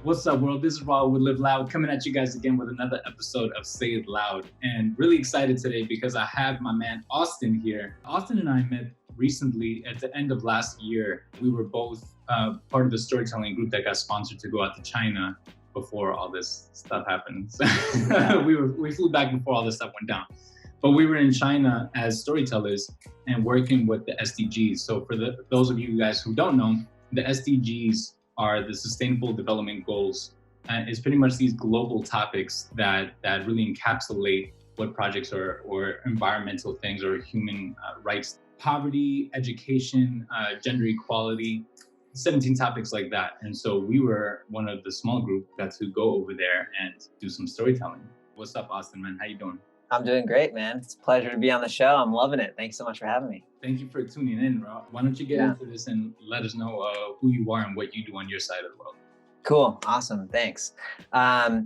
What's up, world? This is Raul with LiveLOUD coming at you guys again with another episode of Say It Loud. And really excited today because I have my man Austin here. Austin and I met recently at the end of last year. We were both part of the storytelling group that got sponsored to go out to China before all this stuff happened. we flew back before all this stuff went down. But we were in China as storytellers and working with the SDGs. So for those of you guys who don't know, the SDGs are the Sustainable Development Goals. It's pretty much these global topics that really encapsulate what projects or environmental things or human rights, poverty, education, gender equality, 17 topics like that. And so we were one of the small group that to go over there and do some storytelling. What's up, Austin, man? How you doing? I'm doing great, man. It's a pleasure to be on the show. I'm loving it. Thanks so much for having me. Thank you for tuning in, Rob. Why don't you get into this and let us know who you are and what you do on your side of the world. Cool. Awesome. Thanks.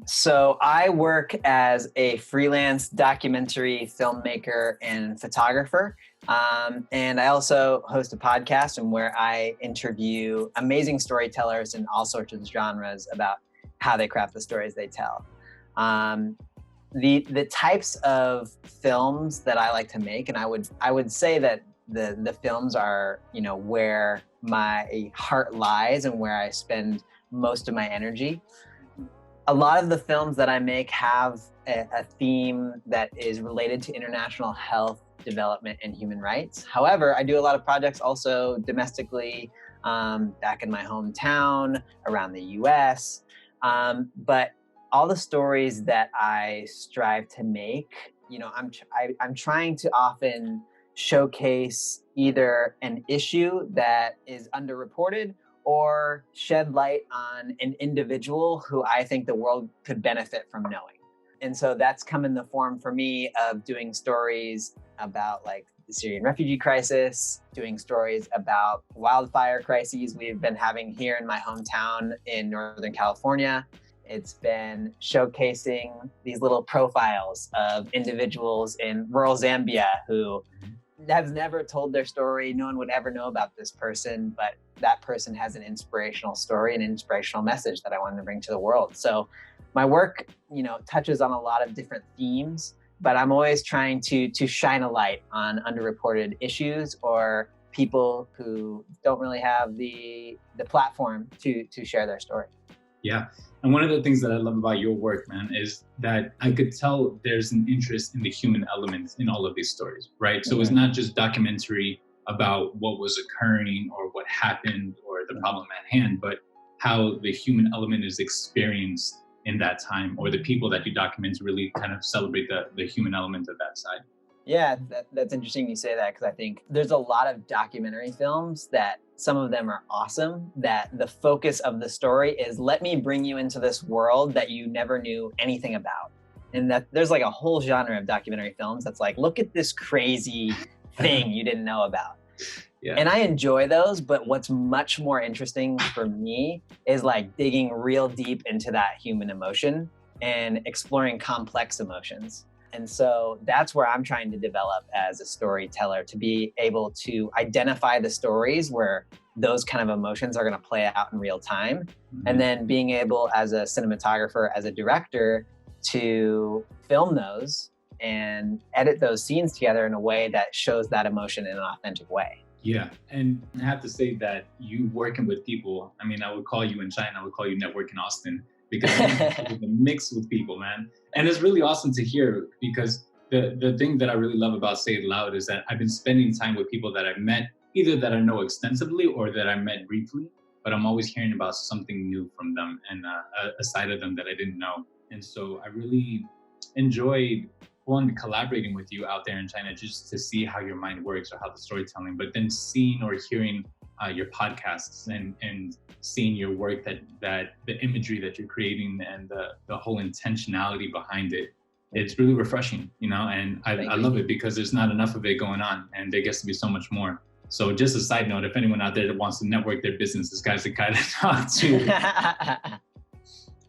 So I work as a freelance documentary filmmaker and photographer. And I also host a podcast and where I interview amazing storytellers in all sorts of genres about how they craft the stories they tell. The types of films that I like to make, and I would say that the films are, where my heart lies and where I spend most of my energy. A lot of the films that I make have a theme that is related to international health, development, and human rights. However, I do a lot of projects also domestically, back in my hometown, around the US, but all the stories that I strive to make, I'm trying to often showcase either an issue that is underreported or shed light on an individual who I think the world could benefit from knowing. And so that's come in the form for me of doing stories about like the Syrian refugee crisis, doing stories about wildfire crises we've been having here in my hometown in Northern California. It's been showcasing these little profiles of individuals in rural Zambia who have never told their story. No one would ever know about this person, but that person has an inspirational story, an inspirational message that I wanted to bring to the world. So my work, touches on a lot of different themes, but I'm always trying to shine a light on underreported issues or people who don't really have the platform to share their story. Yeah. And one of the things that I love about your work, man, is that I could tell there's an interest in the human element in all of these stories, right? So it's not just documentary about what was occurring or what happened or the problem at hand, but how the human element is experienced in that time, or the people that you document to really kind of celebrate the human element of that side. Yeah, that's interesting you say that, because I think there's a lot of documentary films that some of them are awesome, that the focus of the story is let me bring you into this world that you never knew anything about. And that there's like a whole genre of documentary films that's like, look at this crazy thing you didn't know about. Yeah. And I enjoy those, but what's much more interesting for me is like digging real deep into that human emotion and exploring complex emotions. And so that's where I'm trying to develop as a storyteller, to be able to identify the stories where those kind of emotions are going to play out in real time. Mm-hmm. And then being able as a cinematographer, as a director, to film those and edit those scenes together in a way that shows that emotion in an authentic way. Yeah. And I have to say that you working with people, I mean, I would call you in China, I would call you Network in Austin, because it's a mix with people, man. And it's really awesome to hear, because the thing that I really love about Say It Loud is that I've been spending time with people that I've met, either that I know extensively or that I met briefly, but I'm always hearing about something new from them and a side of them that I didn't know. And so I really enjoyed collaborating with you out there in China, just to see how your mind works or how the storytelling, but then seeing or hearing your podcasts and seeing your work, that the imagery that you're creating and the whole intentionality behind it, it's really refreshing, and I love it, because there's not enough of it going on, and there gets to be so much more. So just a side note, if anyone out there that wants to network their business, this guy's the guy to talk to.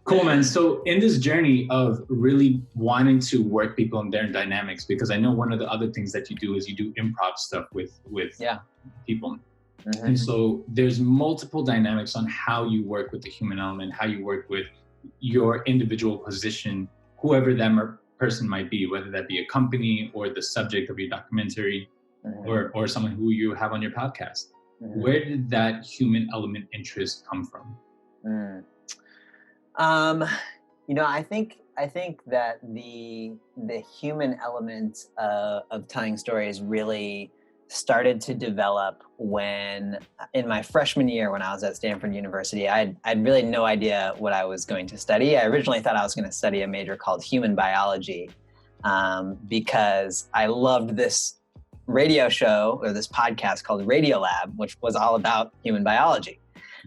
Cool, man. So in this journey of really wanting to work people and their dynamics, because I know one of the other things that you do is you do improv stuff with people. And so there's multiple dynamics on how you work with the human element, how you work with your individual position, whoever that person might be, whether that be a company or the subject of your documentary, or someone who you have on your podcast. Where did that human element interest come from? I think that the human element of telling stories really started to develop when, in my freshman year when I was at Stanford University. I had really no idea what I was going to study. I originally thought I was going to study a major called human biology, because I loved this radio show or this podcast called LiveLOUD, which was all about human biology.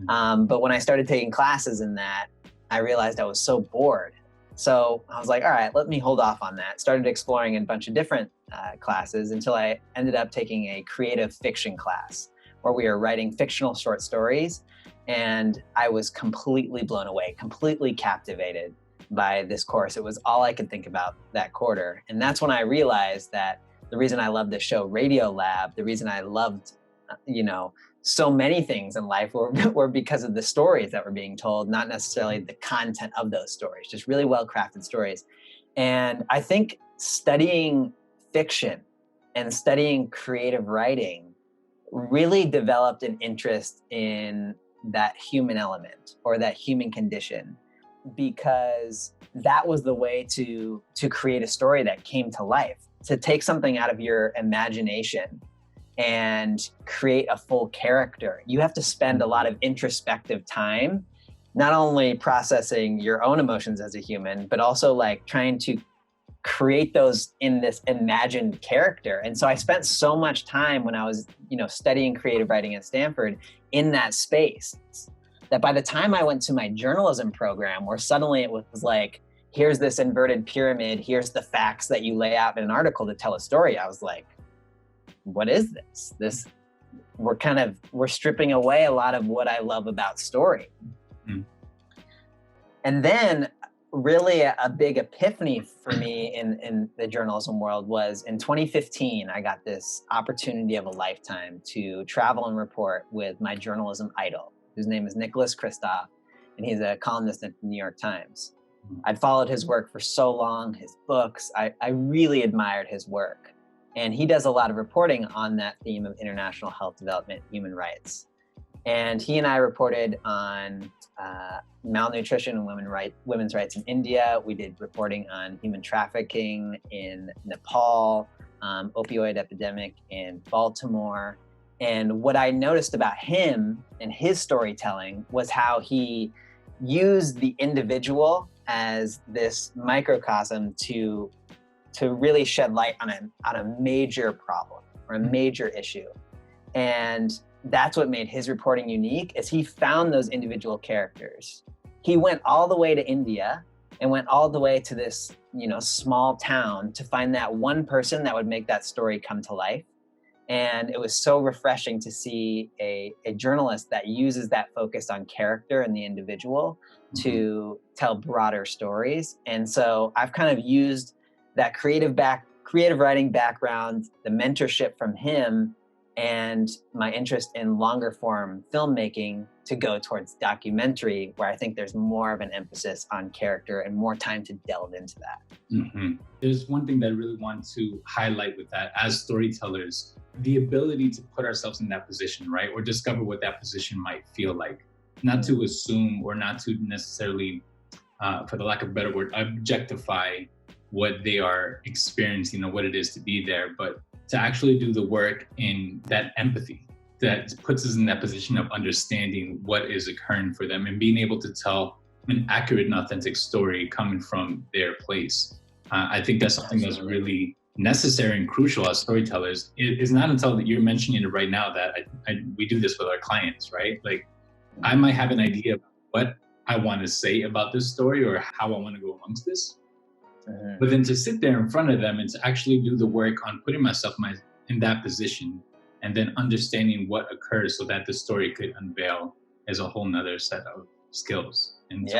But when I started taking classes in that, I realized I was so bored. So I was like, all right, let me hold off on that. Started exploring a bunch of different classes until I ended up taking a creative fiction class where we were writing fictional short stories. And I was completely blown away, completely captivated by this course. It was all I could think about that quarter. And that's when I realized that the reason I loved the show Radiolab, the reason I loved, so many things in life were because of the stories that were being told, not necessarily the content of those stories, just really well-crafted stories. And I think studying fiction and studying creative writing really developed an interest in that human element or that human condition, because that was the way to create a story that came to life, to take something out of your imagination and create a full character. You have to spend a lot of introspective time, not only processing your own emotions as a human, but also like trying to create those in this imagined character. And so I spent so much time when I was, studying creative writing at Stanford in that space, that by the time I went to my journalism program, where suddenly it was like, here's this inverted pyramid, here's the facts that you lay out in an article to tell a story, I was like, what is this? We're stripping away a lot of what I love about story. And then really a big epiphany for me in the journalism world was in 2015, I got this opportunity of a lifetime to travel and report with my journalism idol, whose name is Nicholas Kristof, and he's a columnist at the New York Times. I'd followed his work for so long, his books, I really admired his work. And he does a lot of reporting on that theme of international health development, human rights. And he and I reported on malnutrition and women's rights in India. We did reporting on human trafficking in Nepal, opioid epidemic in Baltimore. And what I noticed about him and his storytelling was how he used the individual as this microcosm to really shed light on a major problem or a major issue. And that's what made his reporting unique, is he found those individual characters. He went all the way to India and went all the way to this, small town to find that one person that would make that story come to life. And it was so refreshing to see a journalist that uses that focus on character and the individual to tell broader stories. And so I've kind of used that creative writing background, the mentorship from him, and my interest in longer form filmmaking to go towards documentary, where I think there's more of an emphasis on character and more time to delve into that. There's one thing that I really want to highlight with that as storytellers, the ability to put ourselves in that position, right? Or discover what that position might feel like. Not to assume or not to necessarily, for the lack of a better word, objectify what they are experiencing or what it is to be there, but to actually do the work in that empathy that puts us in that position of understanding what is occurring for them and being able to tell an accurate and authentic story coming from their place. I think that's something that's really necessary and crucial as storytellers. It's not until that you're mentioning it right now that we do this with our clients, right? Like, I might have an idea about what I want to say about this story or how I want to go amongst this. But then to sit there in front of them and to actually do the work on putting myself in that position and then understanding what occurs so that the story could unveil as a whole nother set of skills. And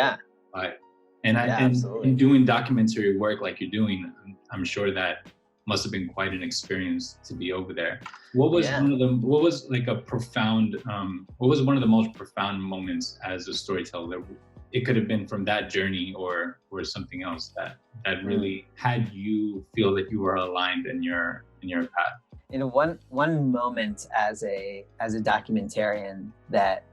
in doing documentary work like you're doing, I'm sure that must have been quite an experience to be over there. What was Yeah. what was like a profound, what was one of the most profound moments as a storyteller? It could have been from that journey or something else that really had you feel that you were aligned in your path. You know, one moment as a documentarian that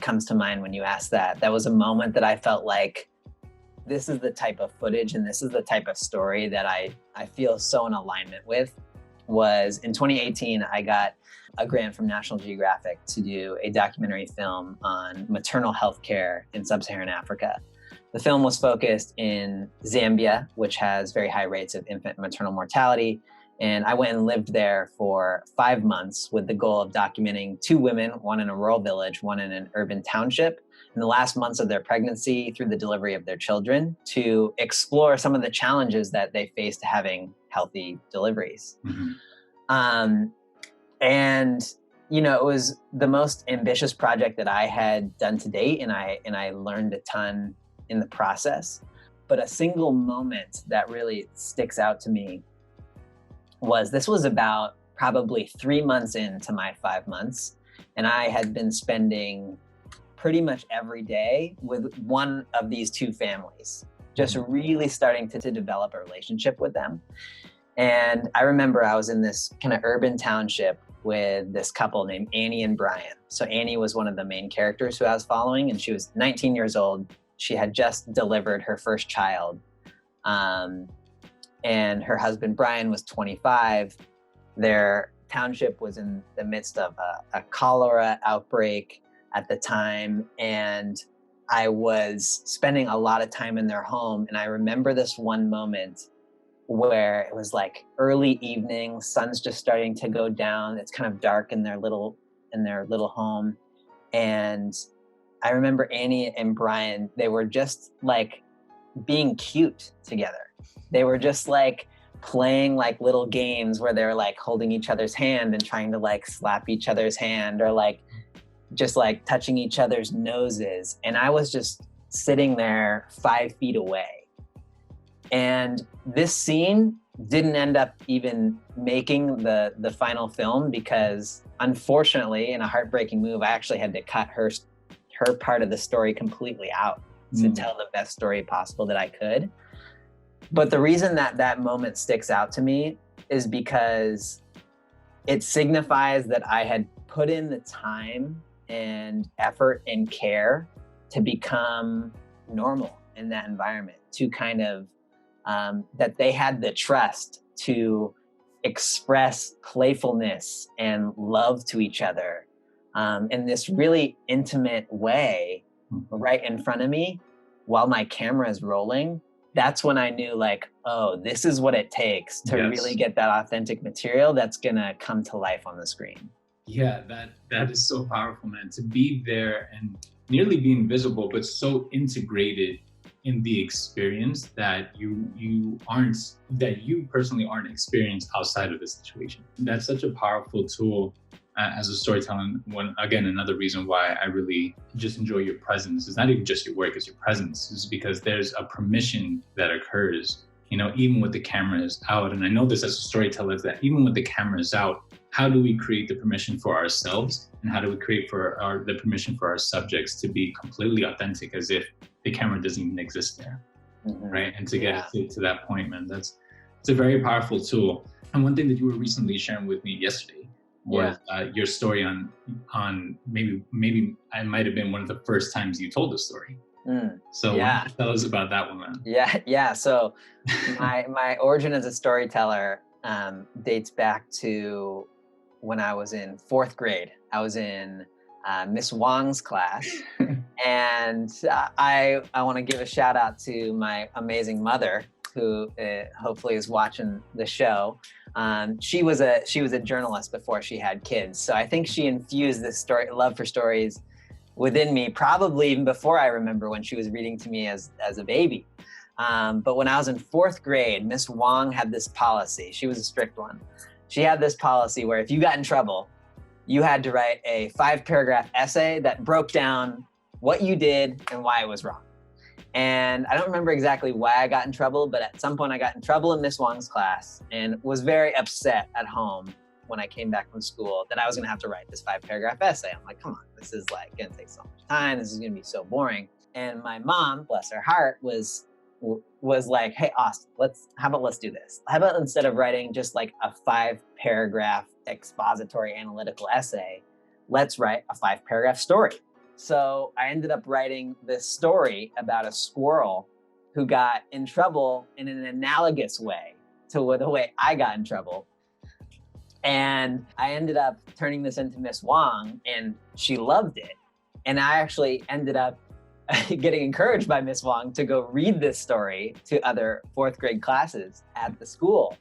comes to mind when you ask that was a moment that I felt like this is the type of footage and this is the type of story that I feel so in alignment with. Was in 2018, I got a grant from National Geographic to do a documentary film on maternal health care in sub-Saharan Africa. The film was focused in Zambia, which has very high rates of infant and maternal mortality. And I went and lived there for 5 months with the goal of documenting 2 women, one in a rural village, one in an urban township, in the last months of their pregnancy through the delivery of their children, to explore some of the challenges that they faced having healthy deliveries. And, you know, it was the most ambitious project that I had done to date, and I learned a ton in the process. But a single moment that really sticks out to me this was about probably 3 months into my 5 months, and I had been spending pretty much every day with one of these 2 families, just really starting to develop a relationship with them. And I remember I was in this kind of urban township with this couple named Annie and Brian. So Annie was one of the main characters who I was following, and she was 19 years old. She had just delivered her first child. And her husband, Brian, was 25. Their township was in the midst of a cholera outbreak at the time. And I was spending a lot of time in their home. And I remember this one moment where it was like early evening, sun's just starting to go down. It's kind of dark in their little home. And I remember Annie and Brian, they were just like being cute together. They were just like playing like little games where they're like holding each other's hand and trying to like slap each other's hand, or like just like touching each other's noses. And I was just sitting there 5 feet away. And this scene didn't end up even making the final film, because unfortunately, in a heartbreaking move, I actually had to cut her part of the story completely out to tell the best story possible that I could. But the reason that moment sticks out to me is because it signifies that I had put in the time and effort and care to become normal in that environment, to kind of, that they had the trust to express playfulness and love to each other in this really intimate way right in front of me while my camera is rolling. That's when I knew, like, oh, this is what it takes to really get that authentic material that's gonna come to life on the screen. Yeah, that is so powerful, man. To be there and nearly be invisible, but so integrated in the experience that you personally aren't experienced outside of the situation. That's such a powerful tool as a storyteller. Again, another reason why I really just enjoy your presence. It's not even just your work, it's your presence. It's because there's a permission that occurs, you know, even with the cameras out. And I know this as a storyteller, that even with the cameras out, how do we create the permission for ourselves, and how do we create the permission for our subjects to be completely authentic, as if the camera doesn't even exist there, right? And to get to that point, man, it's a very powerful tool. And one thing that you were recently sharing with me yesterday was your story on maybe I might have been one of the first times you told the story. So tell us about that one, man. Yeah. So my origin as a storyteller dates back to when I was in 4th grade. I was in Miss Wong's class, and I want to give a shout out to my amazing mother, who hopefully is watching the show. She was a journalist before she had kids, so I think she infused this love for stories within me, probably even before I remember, when she was reading to me as a baby. But when I was in 4th grade, Miss Wong had this policy. She was a strict one. She had this policy where if you got in trouble, you had to write a 5-paragraph essay that broke down what you did and why it was wrong. And I don't remember exactly why I got in trouble, but at some point I got in trouble in Miss Wong's class and was very upset at home when I came back from school that I was gonna have to write this 5-paragraph essay. I'm like, come on, this is like gonna take so much time. This is gonna be so boring. And my mom, bless her heart, was like, hey, Austin, how about let's do this? How about instead of writing just like a 5-paragraph expository analytical essay, let's write a 5-paragraph story. So I ended up writing this story about a squirrel who got in trouble in an analogous way to the way I got in trouble. And I ended up turning this into Miss Wong, and she loved it. And I actually ended up getting encouraged by Miss Wong to go read this story to other 4th grade classes at the school.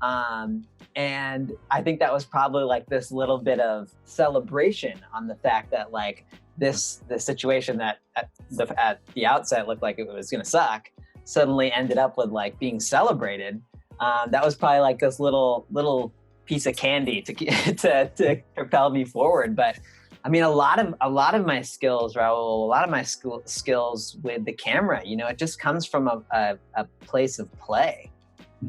And I think that was probably like this little bit of celebration on the fact that like this situation that at the outset looked like it was gonna suck suddenly ended up with like being celebrated. That was probably like this little piece of candy to propel me forward. But I mean, a lot of my skills, Raul, a lot of my skills with the camera, you know, it just comes from a place of play.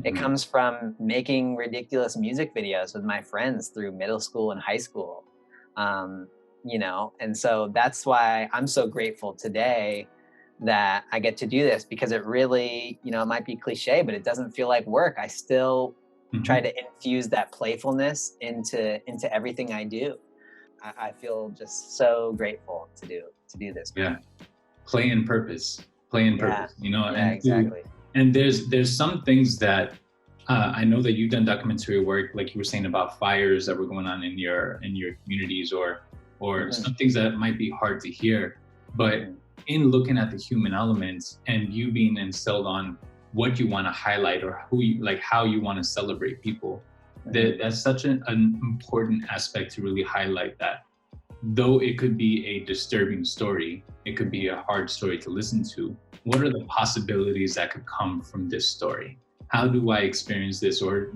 It comes from making ridiculous music videos with my friends through middle school and high school, you know, and so that's why I'm so grateful today that I get to do this, because it really, you know, it might be cliche, but it doesn't feel like work. I still try to infuse that playfulness into everything I do. I feel just so grateful to do this. Yeah, play and purpose, you know. Yeah, exactly. And there's some things that I know that you've done documentary work, like you were saying about fires that were going on in your communities, or some things that might be hard to hear. But in looking at the human elements and you being instilled on what you want to highlight or how you want to celebrate people, that's such an important aspect to really highlight that. Though it could be a disturbing story, it could be a hard story to listen to, what are the possibilities that could come from this story? How do I experience this or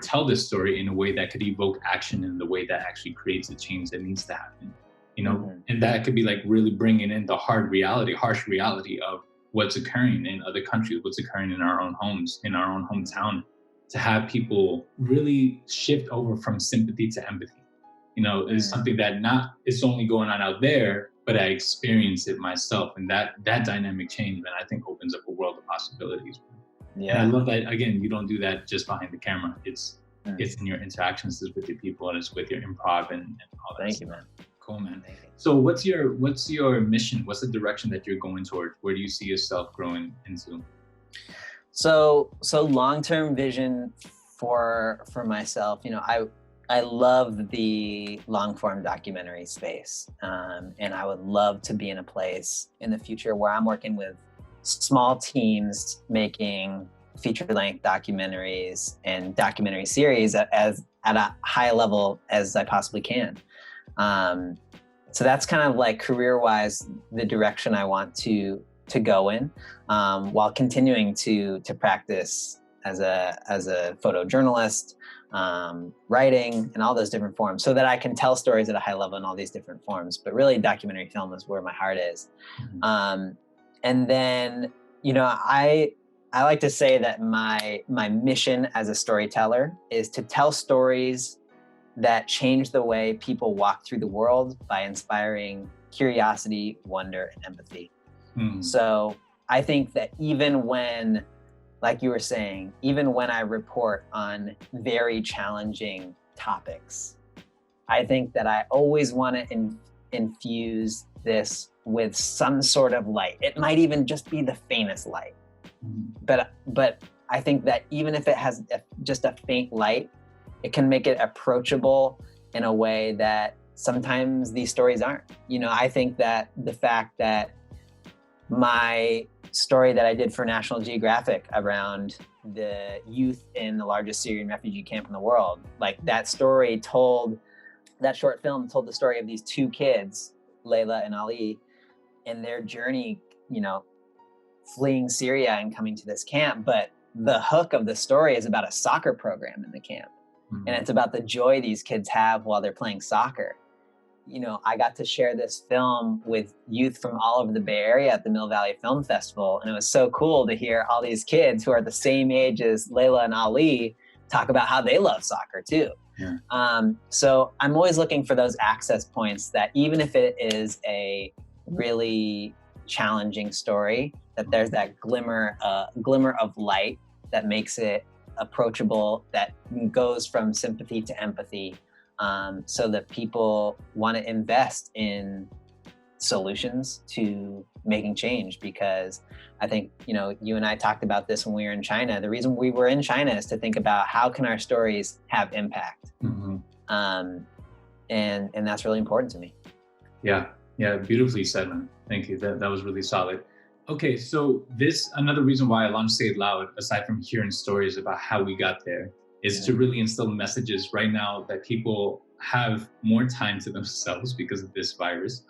tell this story in a way that could evoke action in the way that actually creates the change that needs to happen? You know, and that could be like really bringing in the harsh reality of what's occurring in other countries, what's occurring in our own homes, in our own hometown, to have people really shift over from sympathy to empathy. You know, is something that it's only going on out there, but I experience it myself, and that dynamic change, man, I think opens up a world of possibilities. Yeah, and I love that. Again, you don't do that just behind the camera. It's in your interactions with your people, and it's with your improv and all that. Thank you, man. Cool, man. So what's your mission? What's the direction that you're going toward? Where do you see yourself growing into? So long-term vision for myself, you know, I love the long-form documentary space, and I would love to be in a place in the future where I'm working with small teams making feature-length documentaries and documentary series at a high level as I possibly can. So that's kind of like career-wise the direction I want to go in, while continuing to practice as a photojournalist, writing, and all those different forms, so that I can tell stories at a high level in all these different forms. But really, documentary film is where my heart is. And then, you know, I like to say that my mission as a storyteller is to tell stories that change the way people walk through the world by inspiring curiosity, wonder, and empathy. So I think that even when, like you were saying, even when I report on very challenging topics, I think that I always want to infuse this with some sort of light. It might even just be the faintest light. But I think that even if it has just a faint light, it can make it approachable in a way that sometimes these stories aren't. You know, I think that the fact that my story that I did for National Geographic around the youth in the largest Syrian refugee camp in the world, like that short film told the story of these two kids, Layla and Ali, and their journey, you know, fleeing Syria and coming to this camp. But the hook of the story is about a soccer program in the camp. And it's about the joy these kids have while they're playing soccer. I got to share this film with youth from all over the Bay Area at the Mill Valley Film Festival. And it was so cool to hear all these kids who are the same age as Layla and Ali talk about how they love soccer too. Yeah. So I'm always looking for those access points that even if it is a really challenging story, that there's that glimmer of light that makes it approachable, that goes from sympathy to empathy, so that people want to invest in solutions to making change. Because I think, you and I talked about this when we were in China. The reason we were in China is to think about how can our stories have impact. Mm-hmm. And that's really important to me. Yeah, beautifully said, man. Thank you. That was really solid. Okay, so another reason why I launched Say It Loud, aside from hearing stories about how we got there, is to really instill messages right now that people have more time to themselves because of this virus.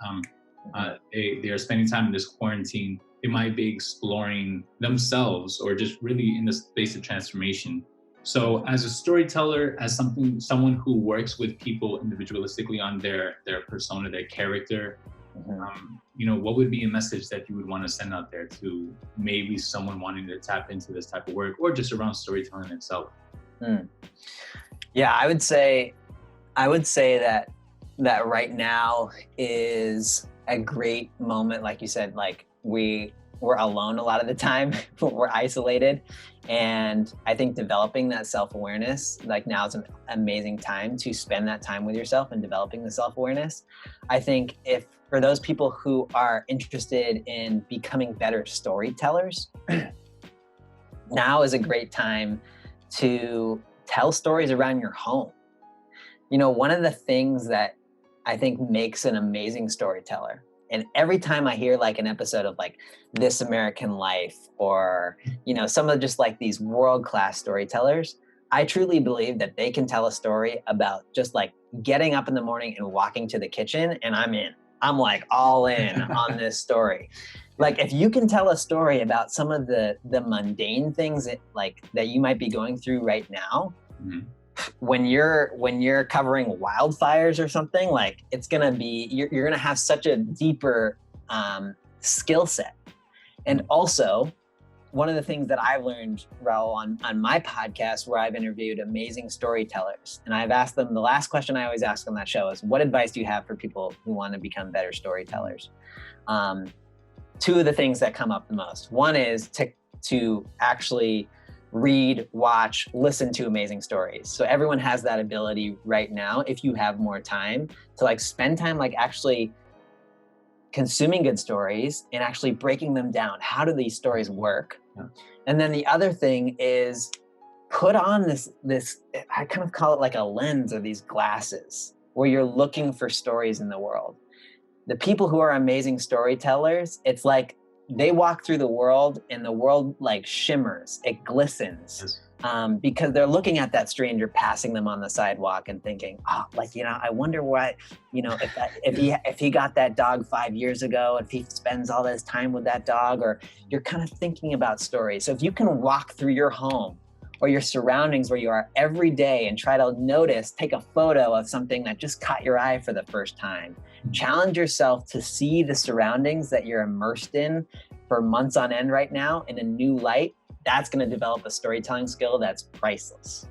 They are spending time in this quarantine. They might be exploring themselves or just really in the space of transformation. So as a storyteller, as someone who works with people individualistically on their persona, their character, what would be a message that you would want to send out there to maybe someone wanting to tap into this type of work, or just around storytelling itself? Yeah, I would say that right now is a great moment. Like you said, like we're alone a lot of the time. We're isolated. And I think developing that self-awareness, like now is an amazing time to spend that time with yourself and developing the self-awareness. I think for those people who are interested in becoming better storytellers, now is a great time to tell stories around your home. One of the things that I think makes an amazing storyteller, and every time I hear like an episode of like This American Life or, some of just like these world-class storytellers, I truly believe that they can tell a story about just like getting up in the morning and walking to the kitchen, and I'm like all in on this story. Like if you can tell a story about some of the mundane things that you might be going through right now, when you're covering wildfires or something, like it's gonna be, you're gonna have such a deeper skill set. And also, one of the things that I've learned, Raul, on my podcast, where I've interviewed amazing storytellers, and I've asked them, the last question I always ask on that show is, what advice do you have for people who want to become better storytellers? Two of the things that come up the most. One is to actually read, watch, listen to amazing stories. So everyone has that ability right now, if you have more time, to like spend time like actually consuming good stories and actually breaking them down. How do these stories work? Yeah. And then the other thing is put on this, I kind of call it like a lens, or these glasses, where you're looking for stories in the world. The people who are amazing storytellers, it's like they walk through the world and the world like shimmers, it glistens, because they're looking at that stranger passing them on the sidewalk and thinking, I wonder why, if he got that dog 5 years ago, if he spends all this time with that dog, or you're kind of thinking about stories. So if you can walk through your home or your surroundings where you are every day and try to take a photo of something that just caught your eye for the first time. Challenge yourself to see the surroundings that you're immersed in for months on end right now in a new light. That's going to develop a storytelling skill that's priceless.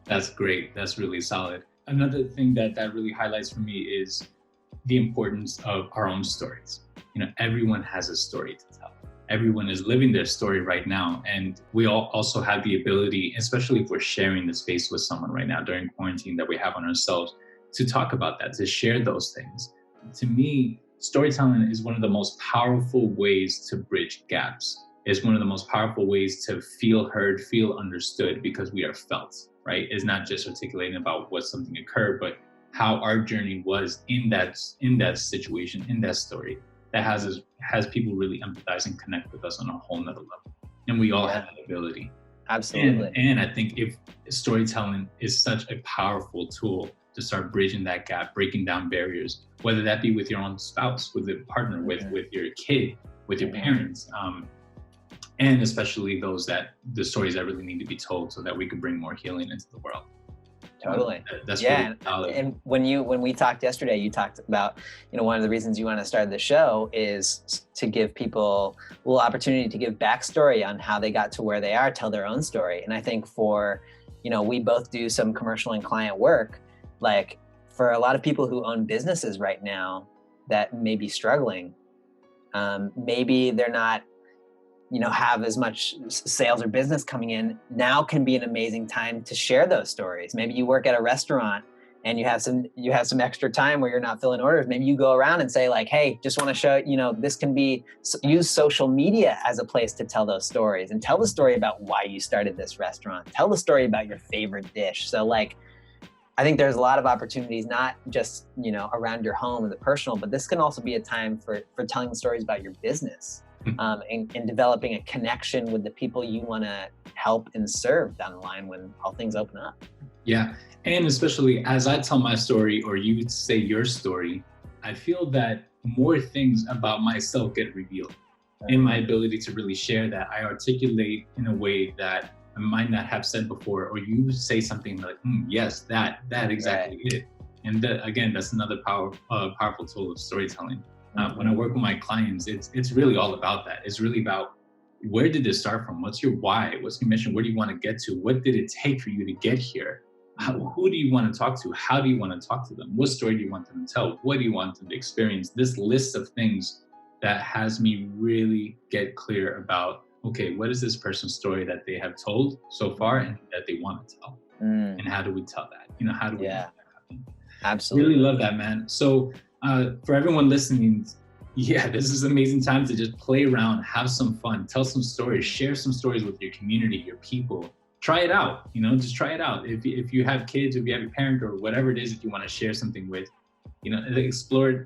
That's great. That's really solid. Another thing that really highlights for me is the importance of our own stories. Everyone has a story to tell. Everyone is living their story right now. And we all also have the ability, especially if we're sharing the space with someone right now during quarantine that we have on ourselves, to talk about that, to share those things. To me, storytelling is one of the most powerful ways to bridge gaps. It's one of the most powerful ways to feel heard, feel understood, because we are felt, right? It's not just articulating about what something occurred, but how our journey was in that situation, in that story, that has people really empathize and connect with us on a whole nother level. And we all have that ability. Absolutely. And I think if storytelling is such a powerful tool to start bridging that gap, breaking down barriers, whether that be with your own spouse, with a partner, with your kid, with your parents, and especially the stories that really need to be told so that we can bring more healing into the world. Totally. That's Yeah. really solid. And when we talked yesterday, you talked about, one of the reasons you want to start the show is to give people a little opportunity to give backstory on how they got to where they are, tell their own story. And I think we both do some commercial and client work. Like for a lot of people who own businesses right now that may be struggling, maybe they're not, have as much sales or business coming in. Now can be an amazing time to share those stories. Maybe you work at a restaurant and you have some extra time where you're not filling orders. Maybe you go around and say like, hey, just want to show, this can be, use social media as a place to tell those stories and tell the story about why you started this restaurant. Tell the story about your favorite dish. So like, I think there's a lot of opportunities, not just, around your home and the personal, but this can also be a time for telling stories about your business. And developing a connection with the people you want to help and serve down the line when all things open up. Yeah. And especially as I tell my story or you say your story, I feel that more things about myself get revealed in my ability to really share that. I articulate in a way that I might not have said before, or you say something like, yes, that exactly it. And again, that's another powerful tool of storytelling. When I work with my clients, it's really all about that. It's really about, where did this start from? What's your why? What's your mission? Where do you want to get to? What did it take for you to get here? Who do you want to talk to? How do you want to talk to them? What story do you want them to tell? What do you want them to experience? This list of things that has me really get clear about, okay, what is this person's story that they have told so far and that they want to tell? And how do we tell that? How do we make that happen? Absolutely. Really love that, man. So for everyone listening, this is an amazing time to just play around, have some fun, tell some stories, share some stories with your community, your people. Try it out, just try it out. If you have kids, if you have a parent or whatever it is that you want to share something with, explore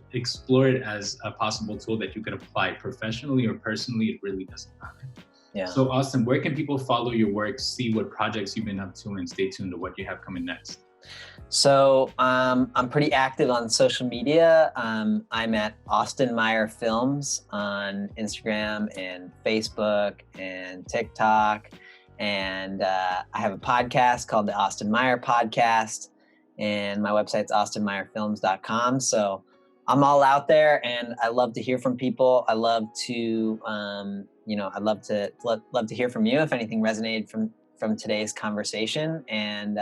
it as a possible tool that you could apply professionally or personally. It really doesn't matter. Yeah. So Austin, where can people follow your work, see what projects you've been up to, and stay tuned to what you have coming next? So I'm pretty active on social media. I'm at Austin Meyer Films on Instagram and Facebook and TikTok. And I have a podcast called the Austin Meyer Podcast. And my website's austinmeyerfilms.com. So I'm all out there, and I love to hear from people. I love to, I'd love to hear from you if anything resonated from today's conversation, and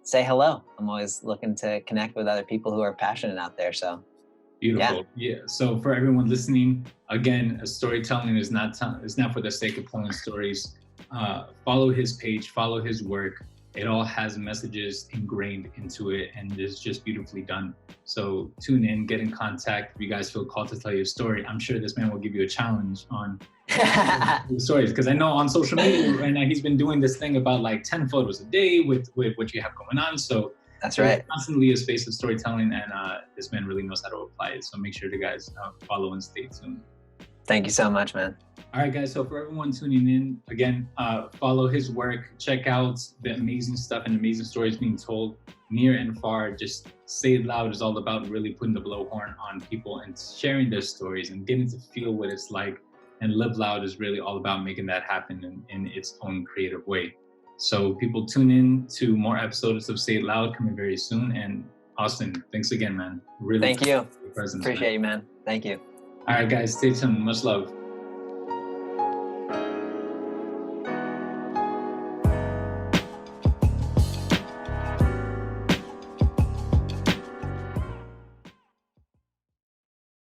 say hello. I'm always looking to connect with other people who are passionate out there. So beautiful. Yeah. So for everyone listening, again, storytelling is not for the sake of telling stories. Follow his page, follow his work. It all has messages ingrained into it, and it's just beautifully done. So tune in, get in contact. If you guys feel called to tell your story, I'm sure this man will give you a challenge on stories, because I know on social media right now he's been doing this thing about like 10 photos a day with what you have going on. So that's right. Constantly a space of storytelling, and this man really knows how to apply it. So make sure to guys follow and stay tuned. Thank you so much, man. All right, guys. So for everyone tuning in, again, follow his work. Check out the amazing stuff and amazing stories being told near and far. Just Say It Loud is all about really putting the blowhorn on people and sharing their stories and getting to feel what it's like. And LiveLOUD is really all about making that happen in its own creative way. So people tune in to more episodes of Say It Loud coming very soon. And Austin, thanks again, man. Really thank you. For your presence, appreciate you, man. Thank you. All right, guys, stay tuned. Much love.